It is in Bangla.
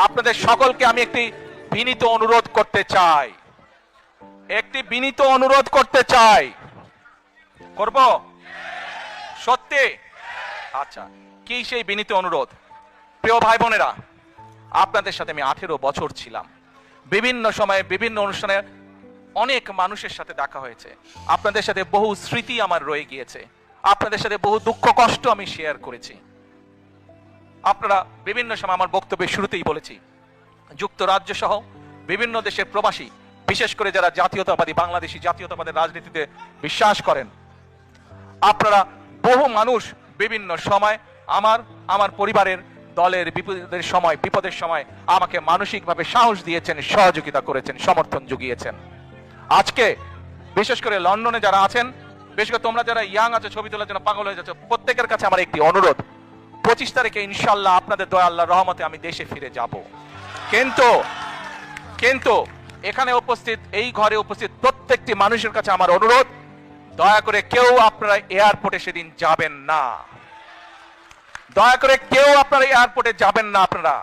আপনাদের সকলকে আমি একটি বিনীত অনুরোধ করতে চাই, করব সত্যি? আচ্ছা, কি সেই বিনীত অনুরোধ? প্রিয় ভাই বোনেরা, আপনাদের সাথে আমি 18 বছর ছিলাম, বিভিন্ন সময়ে বিভিন্ন অনুষ্ঠানে অনেক মানুষের সাথে দেখা হয়েছে, আপনাদের সাথে বহু স্মৃতি আমার রয়ে গিয়েছে, আপনাদের সাথে বহু দুঃখ কষ্ট আমি শেয়ার করেছি। আপনারা বিভিন্ন সময়, আমার বক্তব্যের শুরুতেই বলেছি, যুক্তরাজ্য সহ বিভিন্ন দেশের প্রবাসী, বিশেষ করে যারা জাতীয়তাবাদী বাংলাদেশি জাতীয়তাবাদের রাজনীতিতে বিশ্বাস করেন, আপনারা বহু মানুষ বিভিন্ন সময় আমার পরিবারের দলের বিপদের সময় আমাকে মানসিকভাবে সাহস দিয়েছেন, সহযোগিতা করেছেন, সমর্থন জুগিয়েছেন। আজকে বিশেষ করে লন্ডনে যারা আছেন, বিশেষ করে তোমরা যারা ইয়াং আছো, ছবি তোলার জন্য পাগল হয়ে যাচ্ছ, প্রত্যেকের কাছে আমার একটি অনুরোধ, 25 তারিখে ইনশাআল্লাহ আপনাদের দয়া আল্লাহর রহমতে আমি দেশে ফিরে যাব। কিন্তু এখানে উপস্থিত, এই ঘরে উপস্থিত প্রত্যেকটি মানুষের কাছে আমার অনুরোধ, দয়া করে কেউ আপনারা এয়ারপোর্টে সেদিন যাবেন না, দয়া করে কেউ আপনারা এয়ারপোর্টে যাবেন না। আপনারা